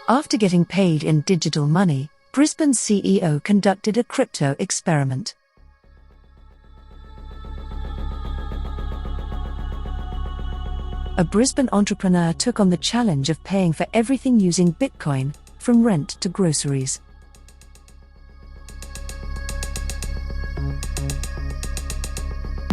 After getting paid in digital money, Brisbane's CEO conducted a crypto experiment. A Brisbane entrepreneur took on the challenge of paying for everything using Bitcoin, from rent to groceries.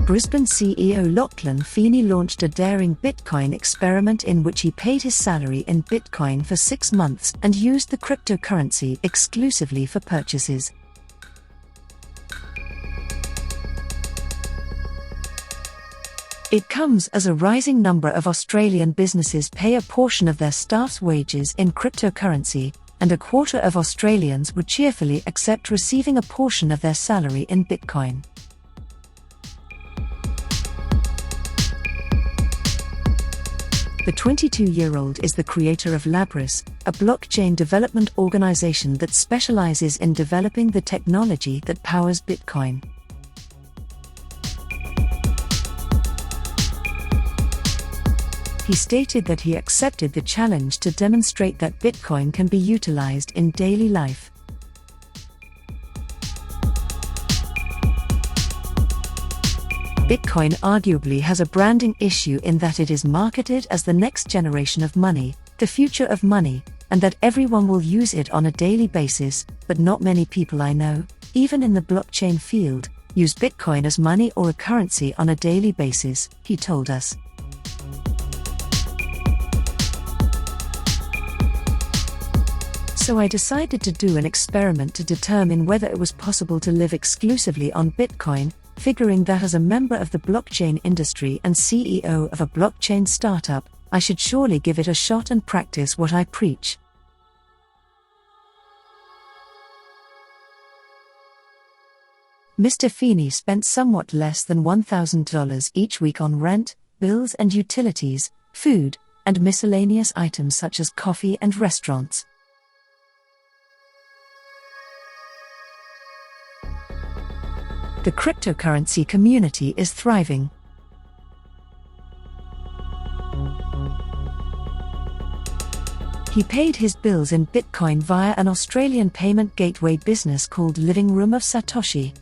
Brisbane CEO Lachlan Feeney launched a daring Bitcoin experiment in which he paid his salary in Bitcoin for 6 months and used the cryptocurrency exclusively for purchases. It comes as a rising number of Australian businesses pay a portion of their staff's wages in cryptocurrency, and a quarter of Australians would cheerfully accept receiving a portion of their salary in Bitcoin. The 22-year-old is the creator of Labris, a blockchain development organization that specializes in developing the technology that powers Bitcoin. He stated that he accepted the challenge to demonstrate that Bitcoin can be utilized in daily life. Bitcoin arguably has a branding issue in that it is marketed as the next generation of money, the future of money, and that everyone will use it on a daily basis, but not many people I know, even in the blockchain field, use Bitcoin as money or a currency on a daily basis, he told us. So I decided to do an experiment to determine whether it was possible to live exclusively on Bitcoin, figuring that as a member of the blockchain industry and CEO of a blockchain startup, I should surely give it a shot and practice what I preach. Mr. Feeney spent somewhat less than $1,000 each week on rent, bills and utilities, food, and miscellaneous items such as coffee and restaurants. The cryptocurrency community is thriving. He paid his bills in Bitcoin via an Australian payment gateway business called Living Room of Satoshi.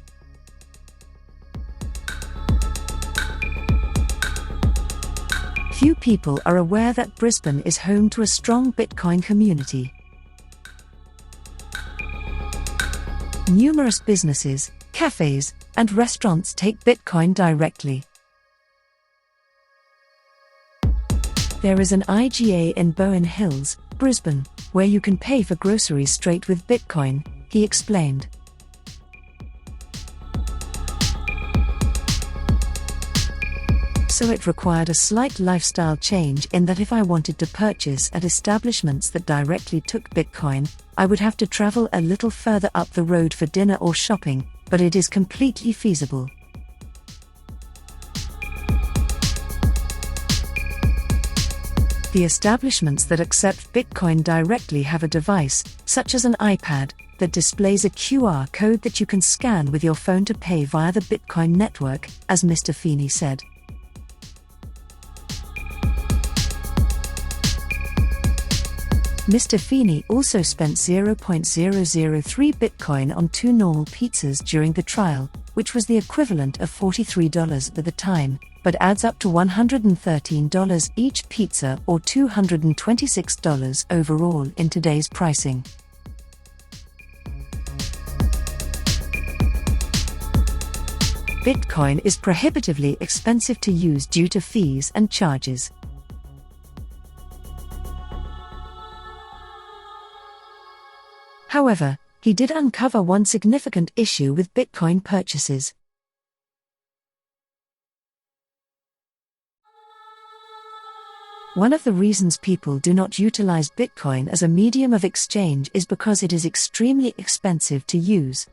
Few people are aware that Brisbane is home to a strong Bitcoin community. Numerous businesses, cafes, and restaurants take Bitcoin directly. There is an IGA in Bowen Hills, Brisbane, where you can pay for groceries straight with Bitcoin, he explained. So it required a slight lifestyle change in that if I wanted to purchase at establishments that directly took Bitcoin, I would have to travel a little further up the road for dinner or shopping, but it is completely feasible. The establishments that accept Bitcoin directly have a device, such as an iPad, that displays a QR code that you can scan with your phone to pay via the Bitcoin network, as Mr. Feeney said. Mr. Feeney also spent 0.003 Bitcoin on 2 normal pizzas during the trial, which was the equivalent of $43 at the time, but adds up to $113 each pizza or $226 overall in today's pricing. Bitcoin is prohibitively expensive to use due to fees and charges. However, he did uncover one significant issue with Bitcoin purchases. One of the reasons people do not utilize Bitcoin as a medium of exchange is because it is extremely expensive to use.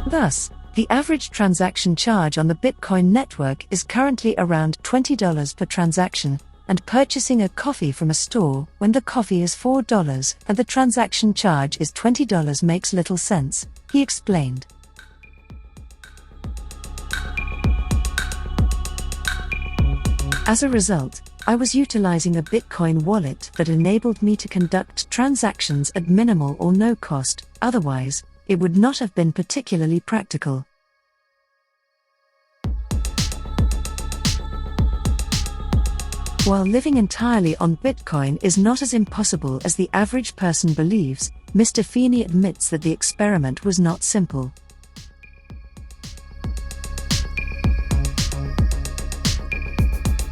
Thus, the average transaction charge on the Bitcoin network is currently around $20 per transaction, and purchasing a coffee from a store when the coffee is $4 and the transaction charge is $20 makes little sense, he explained. As a result, I was utilizing a Bitcoin wallet that enabled me to conduct transactions at minimal or no cost, otherwise, it would not have been particularly practical. While living entirely on Bitcoin is not as impossible as the average person believes, Mr. Feeney admits that the experiment was not simple.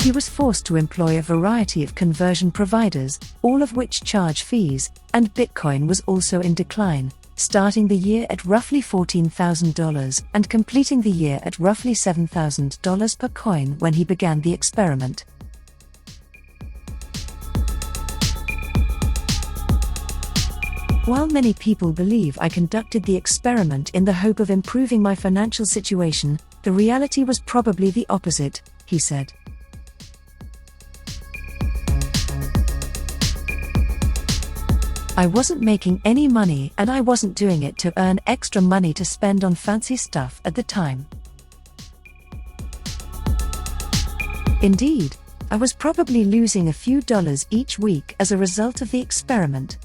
He was forced to employ a variety of conversion providers, all of which charge fees, and Bitcoin was also in decline, starting the year at roughly $14,000 and completing the year at roughly $7,000 per coin when he began the experiment. While many people believe I conducted the experiment in the hope of improving my financial situation, the reality was probably the opposite, he said. I wasn't making any money and I wasn't doing it to earn extra money to spend on fancy stuff at the time. Indeed, I was probably losing a few dollars each week as a result of the experiment.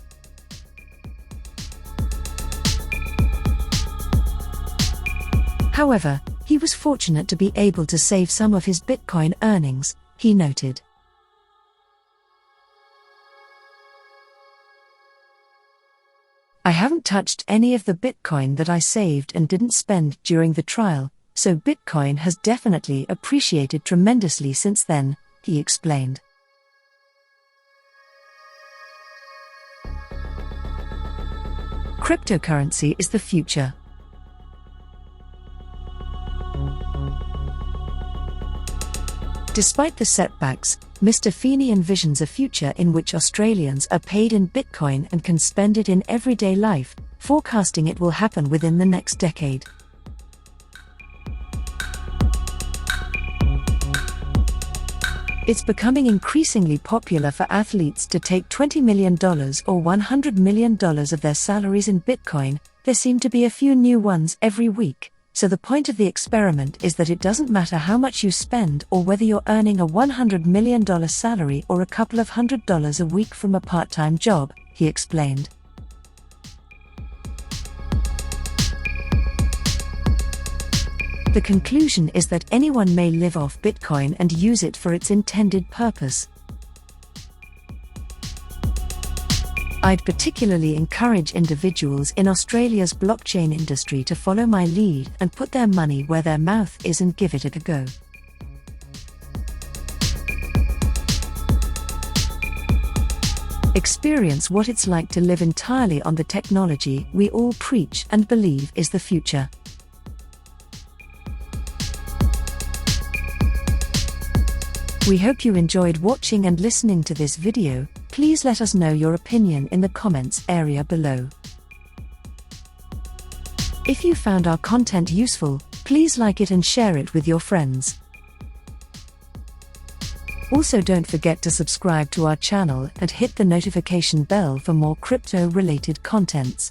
However, he was fortunate to be able to save some of his Bitcoin earnings, he noted. I haven't touched any of the Bitcoin that I saved and didn't spend during the trial, so Bitcoin has definitely appreciated tremendously since then, he explained. Cryptocurrency is the future. Despite the setbacks, Mr. Feeney envisions a future in which Australians are paid in Bitcoin and can spend it in everyday life, forecasting it will happen within the next decade. It's becoming increasingly popular for athletes to take $20 million or $100 million of their salaries in Bitcoin. There seem to be a few new ones every week. So the point of the experiment is that it doesn't matter how much you spend or whether you're earning a $100 million salary or a couple of $100 a week from a part-time job, he explained. The conclusion is that anyone may live off Bitcoin and use it for its intended purpose. I'd particularly encourage individuals in Australia's blockchain industry to follow my lead and put their money where their mouth is and give it a go. Experience what it's like to live entirely on the technology we all preach and believe is the future. We hope you enjoyed watching and listening to this video. Please let us know your opinion in the comments area below. If you found our content useful, please like it and share it with your friends. Also, don't forget to subscribe to our channel and hit the notification bell for more crypto-related contents.